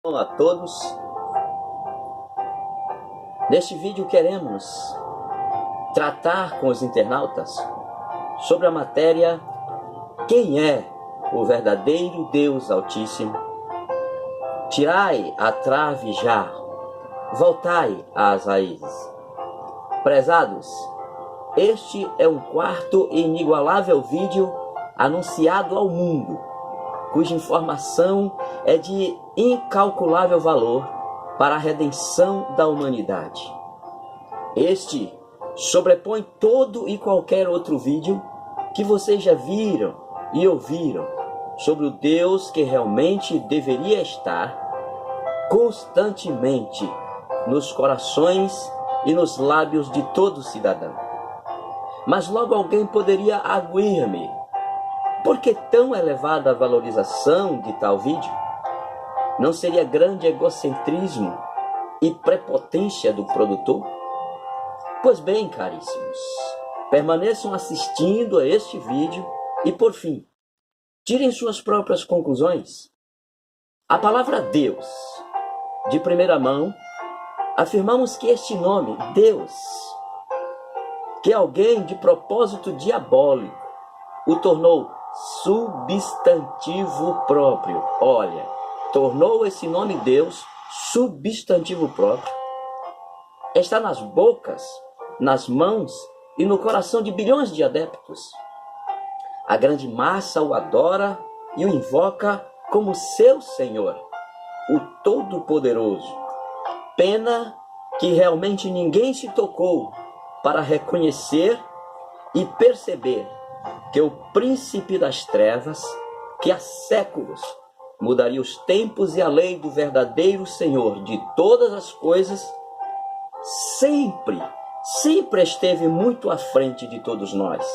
Olá a todos. Neste vídeo queremos tratar com os internautas sobre a matéria: quem é o verdadeiro Deus Altíssimo? Tirai a trave já, voltai às raízes. Prezados, este é um quarto e inigualável vídeo anunciado ao mundo, cuja informação é de incalculável valor para a redenção da humanidade. Este sobrepõe todo e qualquer outro vídeo que vocês já viram e ouviram sobre o Deus que realmente deveria estar constantemente nos corações e nos lábios de todo cidadão. Mas logo alguém poderia arguir-me: por que tão elevada a valorização de tal vídeo? Não seria grande egocentrismo e prepotência do produtor? Pois bem, caríssimos, permaneçam assistindo a este vídeo e, por fim, tirem suas próprias conclusões. A palavra Deus, de primeira mão, afirmamos que este nome, Deus, que alguém de propósito diabólico o tornou substantivo próprio. Olha, tornou esse nome Deus substantivo próprio. Está nas bocas, nas mãos e no coração de bilhões de adeptos. A grande massa o adora e o invoca como seu Senhor, o Todo-Poderoso. Pena que realmente ninguém se tocou para reconhecer e perceber que o príncipe das trevas, que há séculos mudaria os tempos e a lei do verdadeiro Senhor de todas as coisas, sempre esteve muito à frente de todos nós,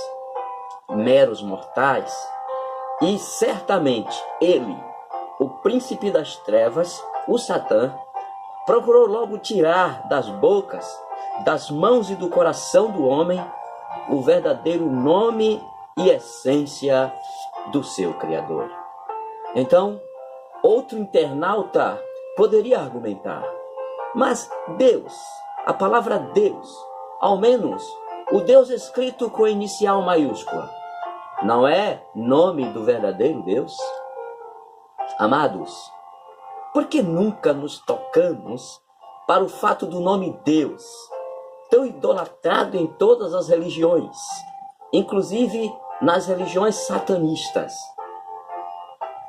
meros mortais, e certamente ele, o príncipe das trevas, o Satã, procurou logo tirar das bocas, das mãos e do coração do homem o verdadeiro nome e essência do seu Criador. Então, outro internauta poderia argumentar: mas Deus, a palavra Deus, ao menos o Deus escrito com inicial maiúscula, não é nome do verdadeiro Deus? Amados, por que nunca nos tocamos para o fato do nome Deus, tão idolatrado em todas as religiões, inclusive nas religiões satanistas?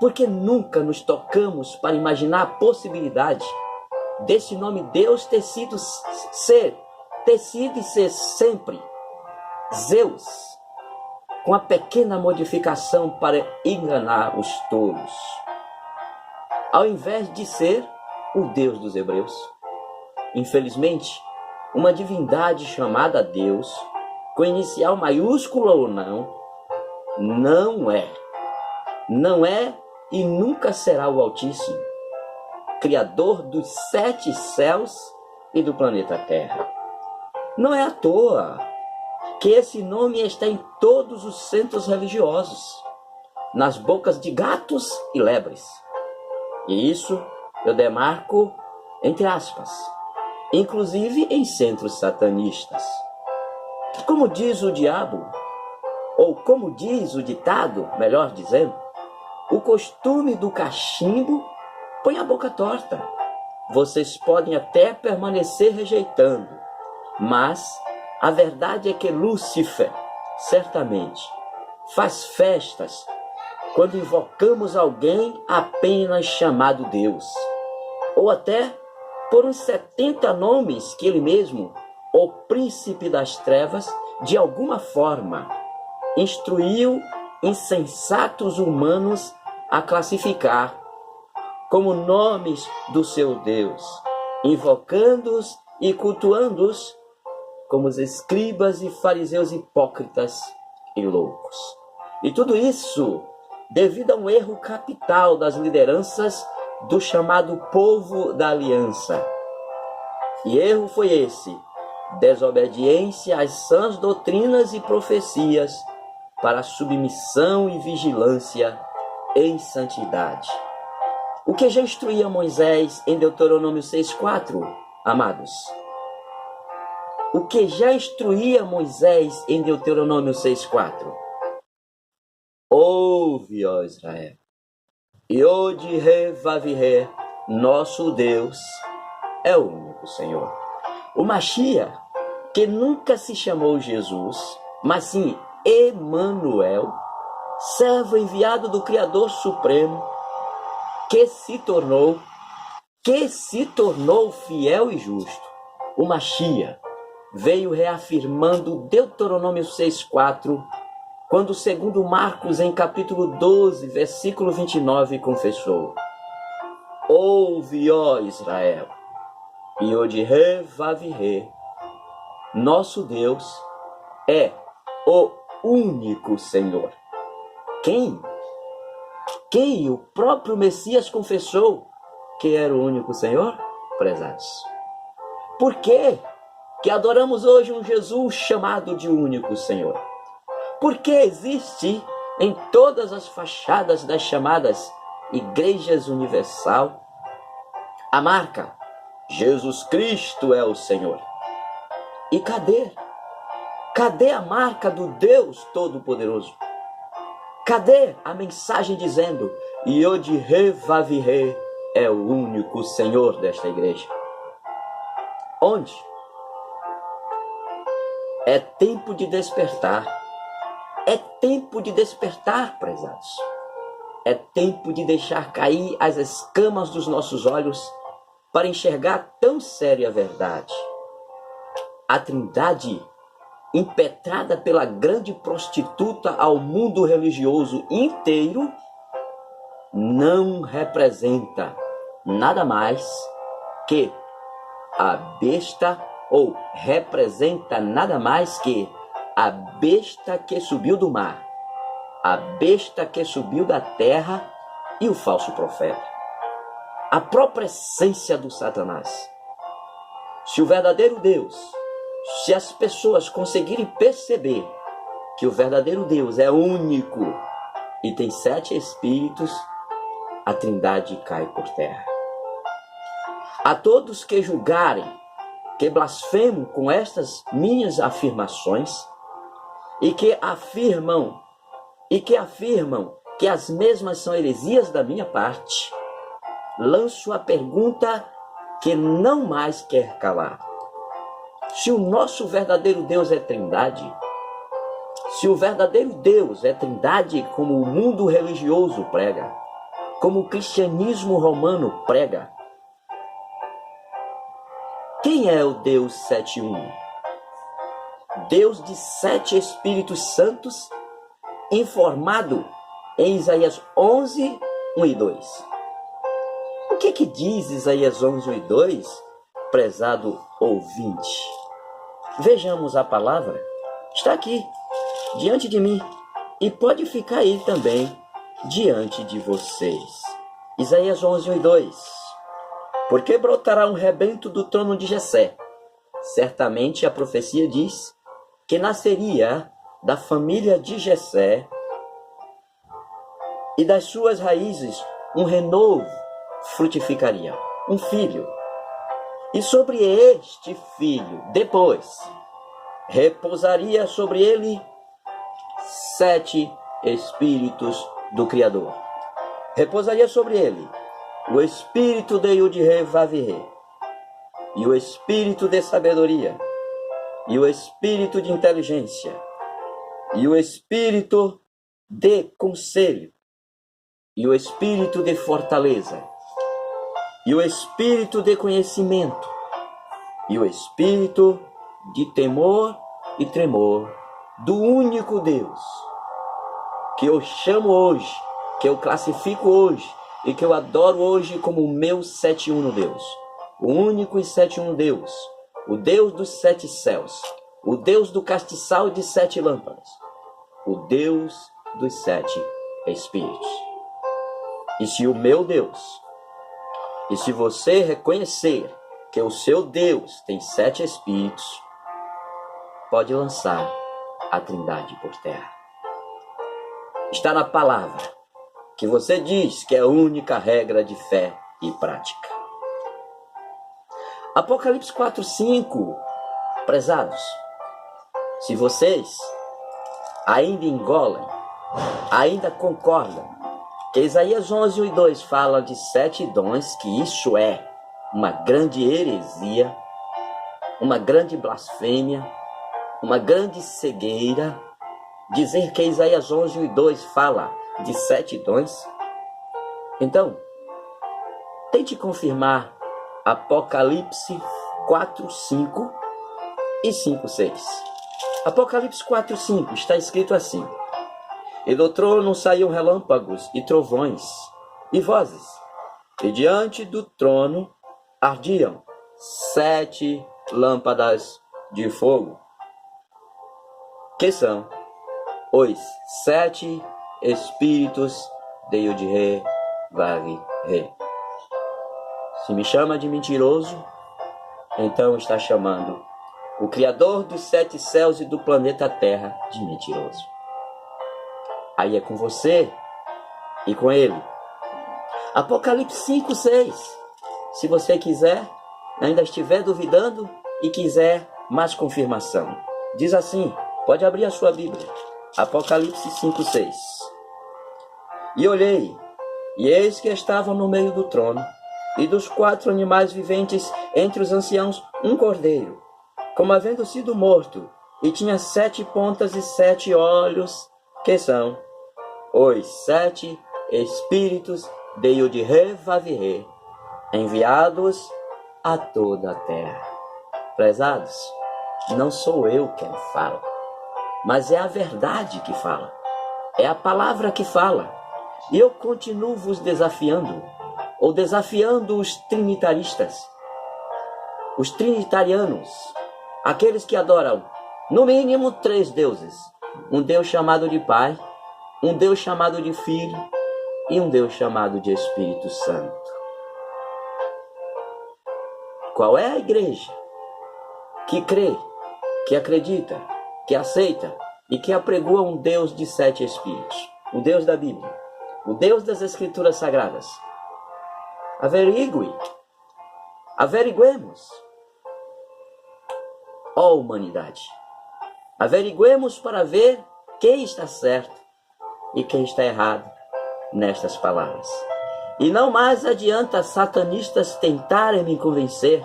Por que nunca nos tocamos para imaginar a possibilidade desse nome Deus ter sido e ser sempre Zeus, com a pequena modificação para enganar os tolos, ao invés de ser o Deus dos hebreus? Infelizmente, uma divindade chamada Deus, com inicial maiúscula ou não é e nunca será o Altíssimo, Criador dos 7 céus e do planeta Terra. Não é à toa que esse nome está em todos os centros religiosos, nas bocas de gatos e lebres. E isso eu demarco entre aspas, inclusive em centros satanistas. Como diz o diabo, ou como diz o ditado, melhor dizendo, o costume do cachimbo põe a boca torta. Vocês podem até permanecer rejeitando, mas a verdade é que Lúcifer, certamente, faz festas quando invocamos alguém apenas chamado Deus, ou até por uns 70 nomes que ele mesmo, o príncipe das trevas, de alguma forma, instruiu insensatos humanos a classificar como nomes do seu Deus, invocando-os e cultuando-os como os escribas e fariseus hipócritas e loucos. E tudo isso devido a um erro capital das lideranças do chamado povo da aliança. E erro foi esse: desobediência às sãs doutrinas e profecias para submissão e vigilância em santidade. O que já instruía Moisés em Deuteronômio 6,4, amados? O que já instruía Moisés em Deuteronômio 6,4? Ouve, ó Israel, Yod-He-Vav-He, nosso Deus é o único Senhor. O Mashiach, que nunca se chamou Jesus, mas sim Emanuel, servo enviado do Criador Supremo, que se tornou fiel e justo. O Mashiach veio reafirmando Deuteronômio 6,4, quando segundo Marcos, em capítulo 12, versículo 29, confessou: ouve, ó Israel, Yod-He-Vav-He, nosso Deus é o único Senhor. Quem? O próprio Messias confessou que era o único Senhor? Prezados. Por quê que adoramos hoje um Jesus chamado de único Senhor? Porque existe em todas as fachadas das chamadas Igrejas Universal a marca Jesus Cristo é o Senhor. E cadê? Cadê a marca do Deus Todo-Poderoso? Cadê a mensagem dizendo Yod-He-Vav-He é o único Senhor desta igreja? Onde? É tempo de despertar. É tempo de despertar, prezados. É tempo de deixar cair as escamas dos nossos olhos para enxergar tão séria verdade. A Trindade, impetrada pela grande prostituta ao mundo religioso inteiro, não representa nada mais que a besta, ou representa nada mais que a besta que subiu do mar, a besta que subiu da terra e o falso profeta. A própria essência do Satanás. Se o verdadeiro Deus, se as pessoas conseguirem perceber que o verdadeiro Deus é único e tem 7 espíritos, a Trindade cai por terra. A todos que julgarem, que blasfemam com estas minhas afirmações e que afirmam que as mesmas são heresias da minha parte, lanço a pergunta que não mais quer calar. Se o nosso verdadeiro Deus é Trindade, se o verdadeiro Deus é Trindade como o mundo religioso prega, como o cristianismo romano prega, quem é o Deus 7-1? Deus de 7 Espíritos Santos, informado em Isaías 11, 1 e 2. O que diz Isaías 11, 1 e 2, prezado ouvinte? Vejamos a palavra. Está aqui, diante de mim, e pode ficar aí também, diante de vocês. Isaías 11, 1 e 2. Porque brotará um rebento do trono de Jessé. Certamente a profecia diz que nasceria da família de Jessé e das suas raízes um renovo frutificaria, um filho. E sobre este filho, depois, repousaria sobre ele 7 espíritos do Criador. Repousaria sobre ele o espírito de Yod-He-Vav-He, e o espírito de sabedoria, e o espírito de inteligência, e o espírito de conselho, e o espírito de fortaleza, e o espírito de conhecimento, e o espírito de temor e tremor do único Deus, que eu chamo hoje, que eu classifico hoje, e que eu adoro hoje como o meu 7-1 Deus. O único e 7-1 Deus. O Deus dos 7 céus. O Deus do castiçal de 7 lâmpadas. O Deus dos 7 Espíritos. E se o meu Deus, e se você reconhecer que o seu Deus tem 7 Espíritos, pode lançar a Trindade por terra. Está na palavra. que você diz que é a única regra de fé e prática. Apocalipse 4:5, prezados, se vocês ainda engolem, ainda concordam que Isaías 11:1 e 2 fala de 7 dons, que isso é uma grande heresia, uma grande blasfêmia, uma grande cegueira, dizer que Isaías 11:1 e 2 fala de 7 dons, então, tente confirmar Apocalipse 4:5 e 5:6. Apocalipse 4:5 está escrito assim: e do trono saíam relâmpagos e trovões e vozes, e diante do trono ardiam 7 lâmpadas de fogo, que são os 7 Espíritos de Yod-He, Vav-He. Se me chama de mentiroso, então está chamando o Criador dos 7 céus e do planeta Terra de mentiroso. Aí é com você e com ele. Apocalipse 5:6. Se você quiser, ainda estiver duvidando e quiser mais confirmação. Diz assim, pode abrir a sua Bíblia. Apocalipse 5:6. E olhei, e eis que estava no meio do trono, e dos 4 animais viventes entre os anciãos, um cordeiro, como havendo sido morto, e tinha 7 pontas e 7 olhos, que são os 7 Espíritos de Yod-He, Vav-He, enviados a toda a terra. Prezados, não sou eu quem fala, mas é a verdade que fala, é a palavra que fala. E eu continuo vos desafiando, ou desafiando os trinitaristas, os trinitarianos, aqueles que adoram, no mínimo, 3 deuses. Um Deus chamado de Pai, um Deus chamado de Filho e um Deus chamado de Espírito Santo. Qual é a igreja que crê, que acredita, que aceita e que apregoa um Deus de 7 Espíritos? O Deus da Bíblia, o Deus das Escrituras Sagradas. Averiguemos, ó humanidade, averiguemos para ver quem está certo e quem está errado nestas palavras. E não mais adianta satanistas tentarem me convencer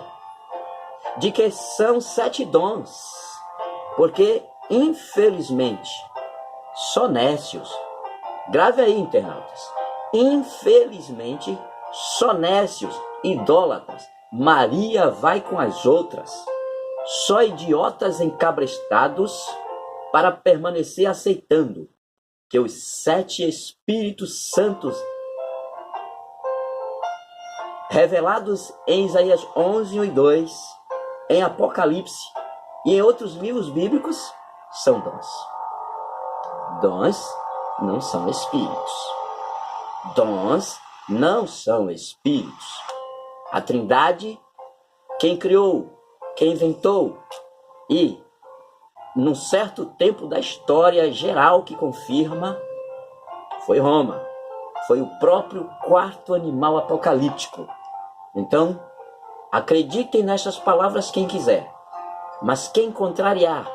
de que são 7 dons, porque, infelizmente, só nécios, grave aí, internautas, infelizmente, só nécios, idólatras, Maria vai com as outras, só idiotas encabrestados para permanecer aceitando que os 7 Espíritos Santos revelados em Isaías 11:1 e 2, em Apocalipse e em outros livros bíblicos são dons. Dons não são espíritos. Dons não são espíritos. A Trindade, quem criou, quem inventou e, num certo tempo da história geral que confirma, foi Roma. Foi o próprio 4º animal apocalíptico. Então, acreditem nessas palavras quem quiser, mas quem contrariar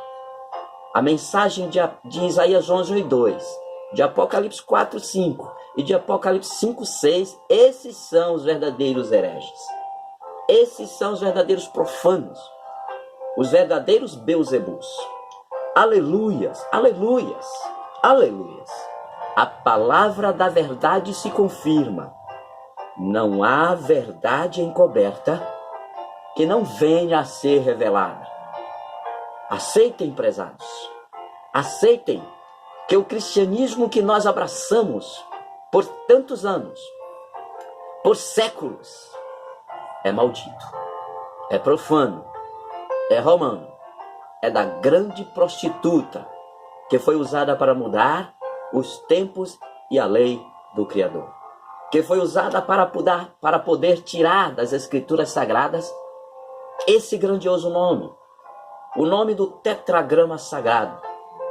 a mensagem de Isaías 11:1 e 2, de Apocalipse 4:5 e de Apocalipse 5:6, esses são os verdadeiros hereges. Esses são os verdadeiros profanos, os verdadeiros Beuzebus. Aleluias, aleluias, aleluias. A palavra da verdade se confirma. Não há verdade encoberta que não venha a ser revelada. Aceitem, prezados. Aceitem que o cristianismo que nós abraçamos por tantos anos, por séculos, é maldito, é profano, é romano, é da grande prostituta que foi usada para mudar os tempos e a lei do Criador, que foi usada para poder tirar das Escrituras Sagradas esse grandioso nome, o nome do tetragrama sagrado,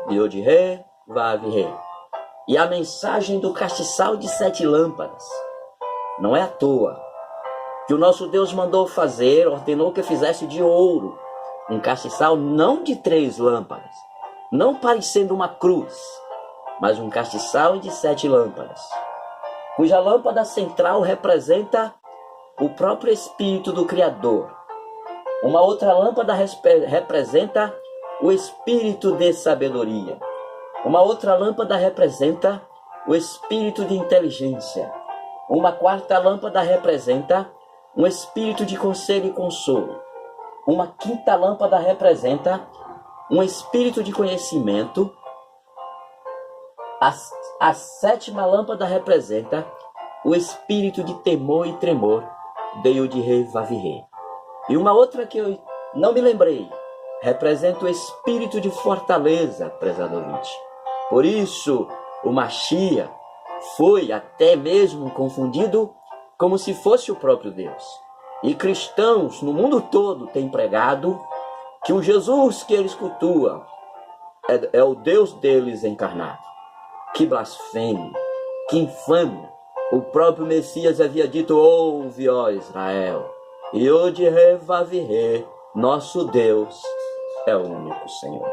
de Yod-He, Vav-He. E a mensagem do castiçal de 7 lâmpadas. Não é à toa que o nosso Deus mandou fazer, ordenou que fizesse de ouro um castiçal não de 3 lâmpadas, não parecendo uma cruz, mas um castiçal de 7 lâmpadas, cuja lâmpada central representa o próprio Espírito do Criador. Uma outra lâmpada representa o Espírito de sabedoria. Uma outra lâmpada representa o Espírito de inteligência. Uma quarta lâmpada representa um Espírito de conselho e consolo. Uma quinta lâmpada representa um Espírito de conhecimento. A 7ª lâmpada representa o Espírito de temor e tremor, Deus de Revavirê. E uma outra que eu não me lembrei, representa o Espírito de fortaleza, prezado ouvinte. Por isso, o Machia foi até mesmo confundido como se fosse o próprio Deus. E cristãos no mundo todo têm pregado que o Jesus que eles cultuam é o Deus deles encarnado. Que blasfêmia, que infâmia. O próprio Messias havia dito: ouve, ó Israel, e o de Revavirê, nosso Deus é o único Senhor.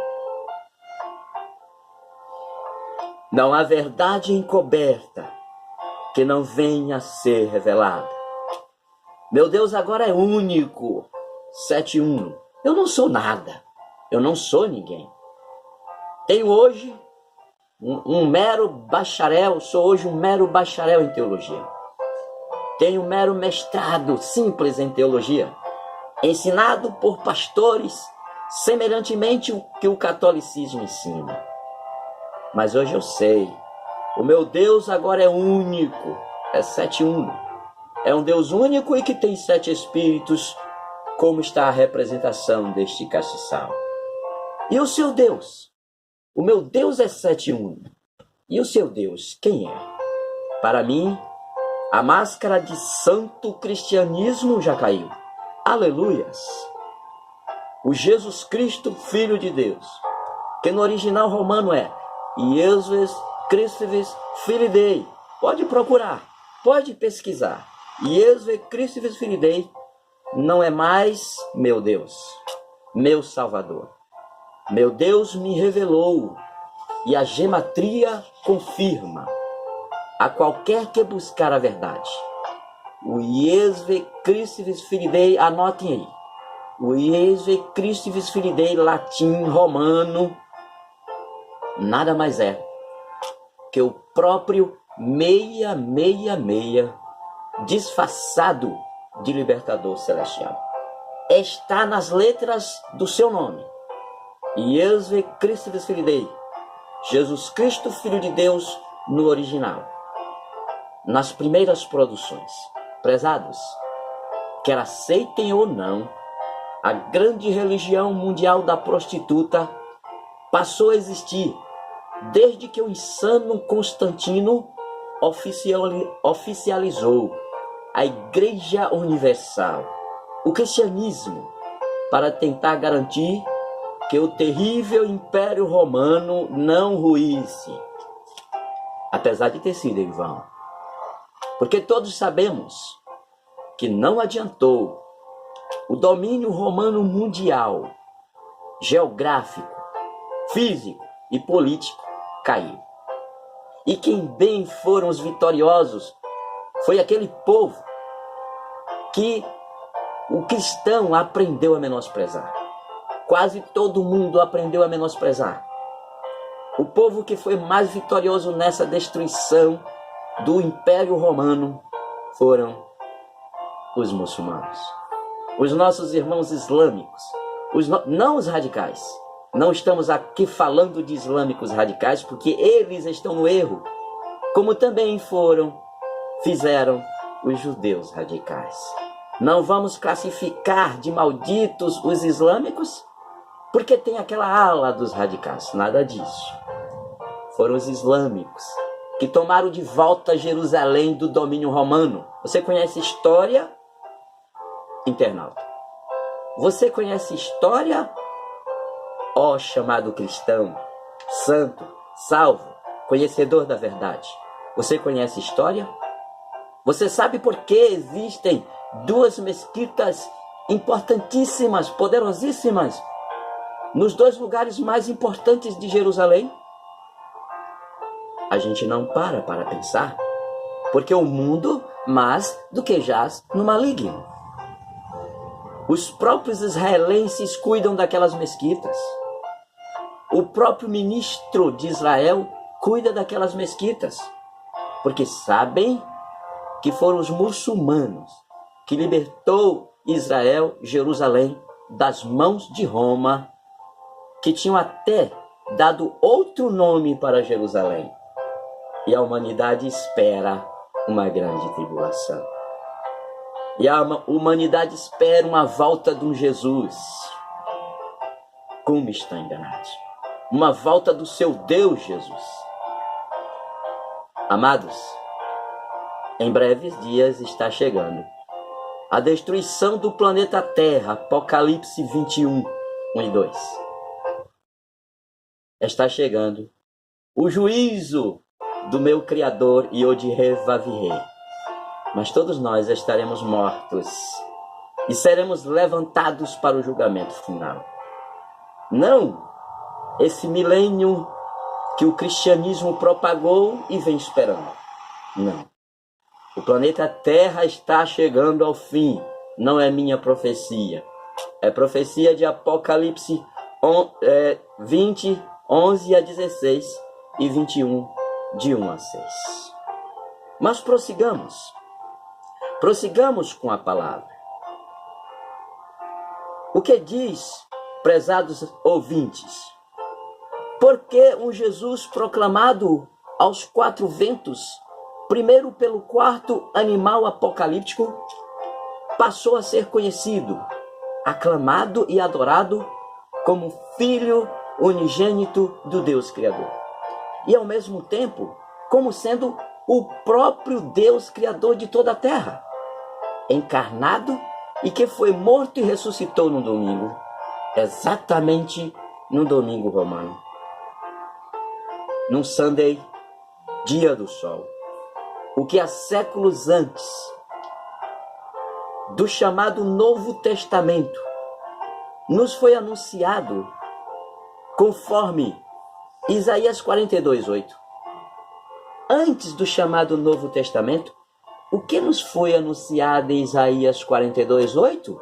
Não há verdade encoberta que não venha a ser revelada. Meu Deus agora é único. 7:1. Eu não sou nada. Eu não sou ninguém. Tenho hoje um mero bacharel. Sou hoje um mero bacharel em teologia. Tenho um mero mestrado simples em teologia, ensinado por pastores semelhantemente o que o catolicismo ensina. Mas hoje eu sei, o meu Deus agora é único, é 7:1. É um Deus único e que tem 7 espíritos, como está a representação deste castiçal. E o seu Deus? O meu Deus é 7:1. E o seu Deus, quem é? Para mim, a máscara de santo cristianismo já caiu. Aleluias! O Jesus Cristo, Filho de Deus, que no original romano é Iesus Christus Filii Dei. Pode procurar, pode pesquisar. Iesus Christus Filii Dei não é mais meu Deus, meu Salvador. Meu Deus me revelou e a gematria confirma a qualquer que buscar a verdade. O Iesus Christus Filii Dei, anotem aí. O Iesus Christus Filii Dei, latim, romano, nada mais é que o próprio 666 disfarçado de libertador celestial. Está nas letras do seu nome. Iesus Christus Filii Dei, Jesus Cristo, Filho de Deus, no original. Nas primeiras produções. Prezados, quer aceitem ou não, a grande religião mundial da prostituta passou a existir desde que o insano Constantino oficializou a Igreja Universal, o cristianismo, para tentar garantir que o terrível Império Romano não ruísse, apesar de ter sido em vão. Porque todos sabemos que não adiantou. O domínio romano mundial, geográfico, físico e político caiu. E quem bem foram os vitoriosos foi aquele povo que o cristão aprendeu a menosprezar. Quase todo mundo aprendeu a menosprezar. O povo que foi mais vitorioso nessa destruição do Império Romano foram os muçulmanos. Os nossos irmãos islâmicos, não os radicais. Não estamos aqui falando de islâmicos radicais, porque eles estão no erro, como também fizeram os judeus radicais. Não vamos classificar de malditos os islâmicos, porque tem aquela ala dos radicais. Nada disso. Foram os islâmicos que tomaram de volta Jerusalém do domínio romano. Você conhece história? Internauta. Você conhece história? Ó chamado cristão, santo, salvo, conhecedor da verdade. Você conhece história? Você sabe por que existem duas mesquitas importantíssimas, poderosíssimas, nos dois lugares mais importantes de Jerusalém? A gente não para pensar, porque o mundo mais do que jaz no maligno. Os próprios israelenses cuidam daquelas mesquitas. O próprio ministro de Israel cuida daquelas mesquitas, porque sabem que foram os muçulmanos que libertou Israel, Jerusalém, das mãos de Roma, que tinham até dado outro nome para Jerusalém. E a humanidade espera uma grande tribulação. E a humanidade espera uma volta de um Jesus. Como estão enganados? Uma volta do seu Deus Jesus. Amados, em breves dias está chegando a destruição do planeta Terra, Apocalipse 21, 1 e 2. Está chegando o juízo do meu Criador e o de Revavirei. Mas todos nós estaremos mortos e seremos levantados para o julgamento final. Não esse milênio que o cristianismo propagou e vem esperando. Não. O planeta Terra está chegando ao fim. Não é minha profecia. É profecia de Apocalipse 20, 11 a 16 e 21, de 1 a 6. Mas prossigamos. Prossigamos com a palavra. O que diz, prezados ouvintes? Por que um Jesus proclamado aos quatro ventos, primeiro pelo quarto animal apocalíptico, passou a ser conhecido, aclamado e adorado como Filho unigênito do Deus Criador? E ao mesmo tempo, como sendo o próprio Deus Criador de toda a terra, encarnado e que foi morto e ressuscitou no domingo, exatamente no domingo romano. Num Sunday, dia do sol, o que há séculos antes do chamado Novo Testamento nos foi anunciado conforme Isaías 42:8. Antes do chamado Novo Testamento, o que nos foi anunciado em Isaías 42:8?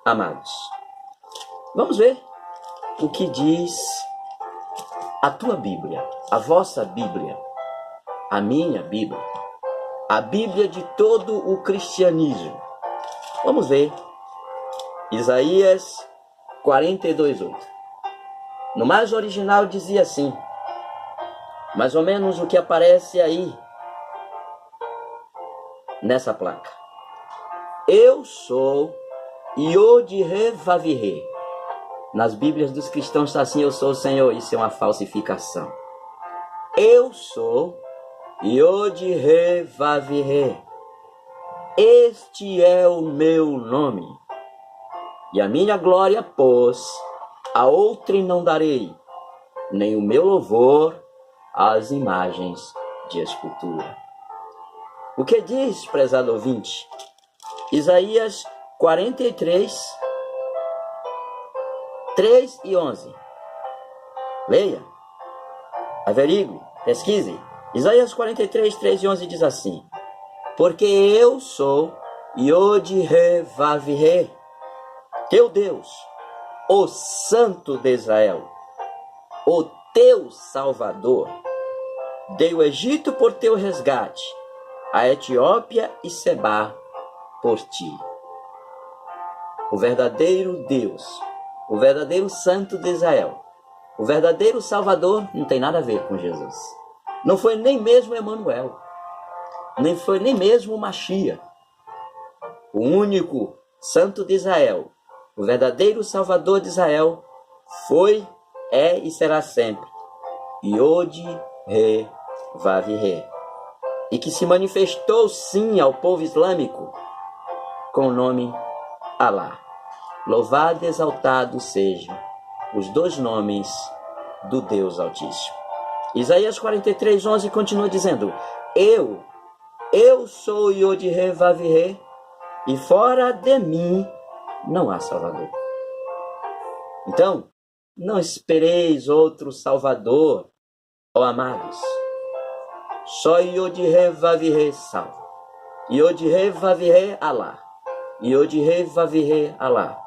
Amados, vamos ver o que diz a tua Bíblia, a vossa Bíblia, a minha Bíblia, a Bíblia de todo o cristianismo. Vamos ver Isaías 42:8. No mais original dizia assim, mais ou menos o que aparece aí nessa placa. Eu sou Yod-He-Vav-He. Nas Bíblias dos cristãos está assim, eu sou o Senhor. Isso é uma falsificação. Eu sou Yod-He-Vav-He. Este é o meu nome. E a minha glória, pois, a outrem não darei, nem o meu louvor às imagens de escultura. O que diz, prezado ouvinte? Isaías 43, 3 e 11. Leia, averigue, pesquise. Isaías 43, 3 e 11 diz assim: porque eu sou Yod-He-Vav-He, teu Deus, o Santo de Israel, o teu Salvador. Dei o Egito por teu resgate, a Etiópia e Sebá por ti. O verdadeiro Deus, o verdadeiro Santo de Israel, o verdadeiro Salvador não tem nada a ver com Jesus. Não foi nem mesmo Emanuel, nem foi nem mesmo Machia. O único Santo de Israel, o verdadeiro Salvador de Israel, foi, é e será sempre Yod-He-Vav-He, e que se manifestou sim ao povo islâmico com o nome Alá. Louvado e exaltado sejam os dois nomes do Deus Altíssimo. Isaías 43:11 continua dizendo: Eu sou Yod-Heh-Vav-Heh, e fora de mim não há Salvador. Então, não espereis outro Salvador, ó amados. Só Yod-Heh-Vav-Heh salva. Yod-Heh-Vav-Heh Alá. Yod-Heh-Vav-Heh Alá.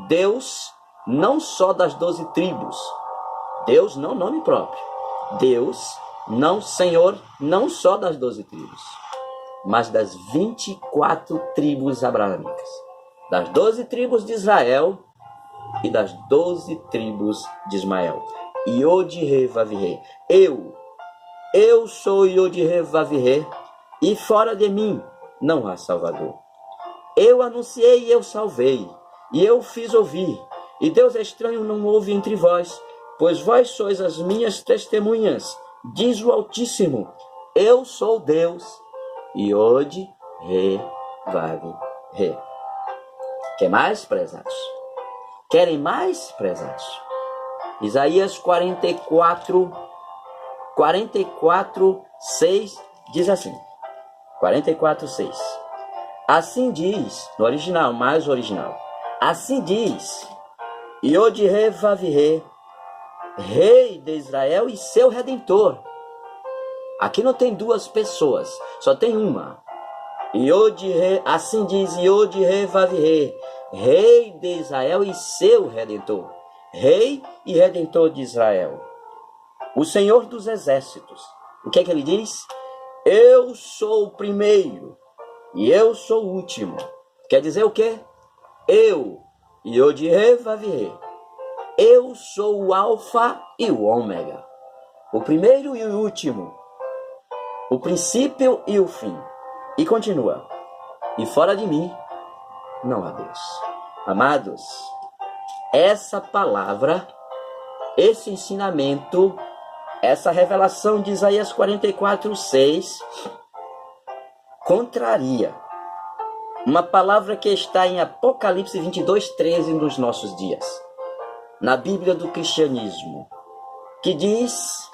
Deus, não só das 12 tribos. Deus, não nome próprio. Deus, não Senhor, não só das 12 tribos, mas das 24 tribos abraâmicas. Das 12 tribos de Israel e das 12 tribos de Ismael. Yod-Heh-Vav-Heh. Eu sou Yod-Heh-Vav-Heh, e fora de mim não há Salvador. Eu anunciei e eu salvei, e eu fiz ouvir, e Deus estranho não houve entre vós, pois vós sois as minhas testemunhas, diz o Altíssimo. Eu sou Deus, Yod-Heh-Vav-Heh. Quer mais, prezados? Querem mais, prezados? Isaías 44:6 diz assim. 44:6. Assim diz, no original, mais original. Assim diz, Yod-Heh-Vav-Heh, Rei de Israel e seu Redentor. Aqui não tem duas pessoas, só tem uma. Assim diz Yod-Heh-Vav-Heh, Rei de Israel e seu Redentor. Rei e Redentor de Israel. O Senhor dos Exércitos. O que é que ele diz? Eu sou o primeiro e eu sou o último. Quer dizer o quê? Eu, Yod-Heh-Vav-Heh. Eu sou o Alfa e o Ômega. O primeiro e o último. O princípio e o fim. E continua. E fora de mim não há Deus. Amados, essa palavra, esse ensinamento, essa revelação de Isaías 44:6 contraria uma palavra que está em Apocalipse 22:13 nos nossos dias, na Bíblia do cristianismo, que diz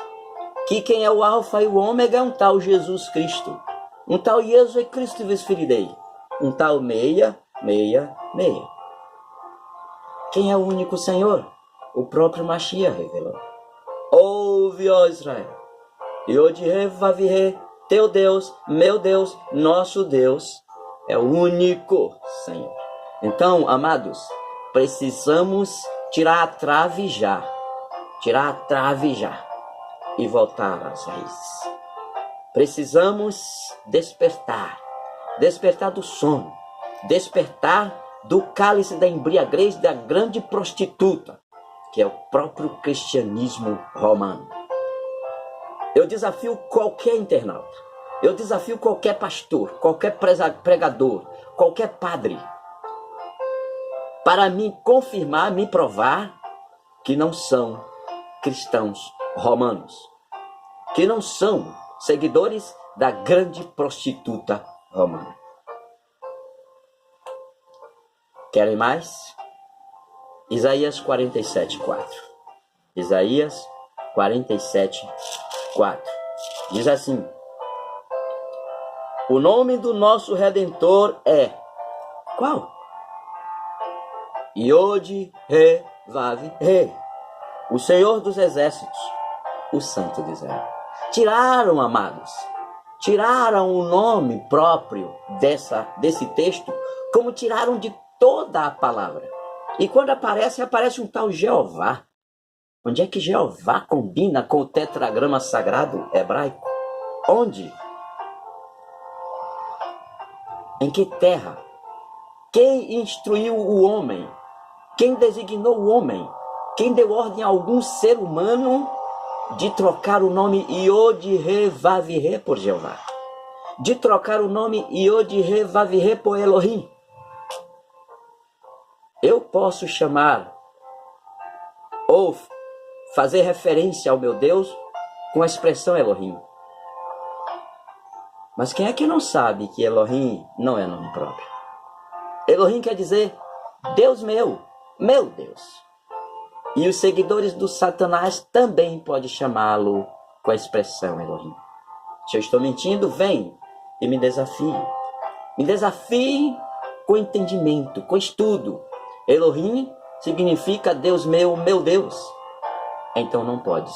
que quem é o Alfa e o Ômega é um tal Jesus Cristo, um tal Jesus Cristo Vesfiridei, um tal meia. Quem é o único Senhor? O próprio Mashiach revelou. Ouve, ó Israel, Yod-Heh-Vav-Heh, teu Deus, meu Deus, nosso Deus, é o único Senhor. Então, amados, precisamos tirar a trave já e voltar às raízes. Precisamos despertar do sono, despertar do cálice da embriaguez da grande prostituta, que é o próprio cristianismo romano. Eu desafio qualquer internauta, eu desafio qualquer pastor, qualquer pregador, qualquer padre, para me confirmar, me provar que não são cristãos romanos, que não são seguidores da grande prostituta romana. Querem mais? Isaías 47:4. Isaías 47:4. Diz assim: o nome do nosso Redentor é qual? Yod-Heh-Vav-Heh, o Senhor dos Exércitos, o Santo de Israel. Tiraram, amados, tiraram o nome próprio desse texto, como tiraram de toda a palavra. E quando aparece um tal Jeová. Onde é que Jeová combina com o tetragrama sagrado hebraico? Onde? Em que terra? Quem instruiu o homem? Quem designou o homem? Quem deu ordem a algum ser humano de trocar o nome Yod-Heh-Vav-Heh por Jeová? De trocar o nome Yod-Heh-Vav-Heh por Elohim? Eu posso chamar ou fazer referência ao meu Deus com a expressão Elohim. Mas quem é que não sabe que Elohim não é nome próprio? Elohim quer dizer Deus meu Deus. E os seguidores do Satanás também podem chamá-lo com a expressão Elohim. Se eu estou mentindo, vem e me desafie. Me desafie com entendimento, com estudo. Elohim significa Deus meu Deus. Então não pode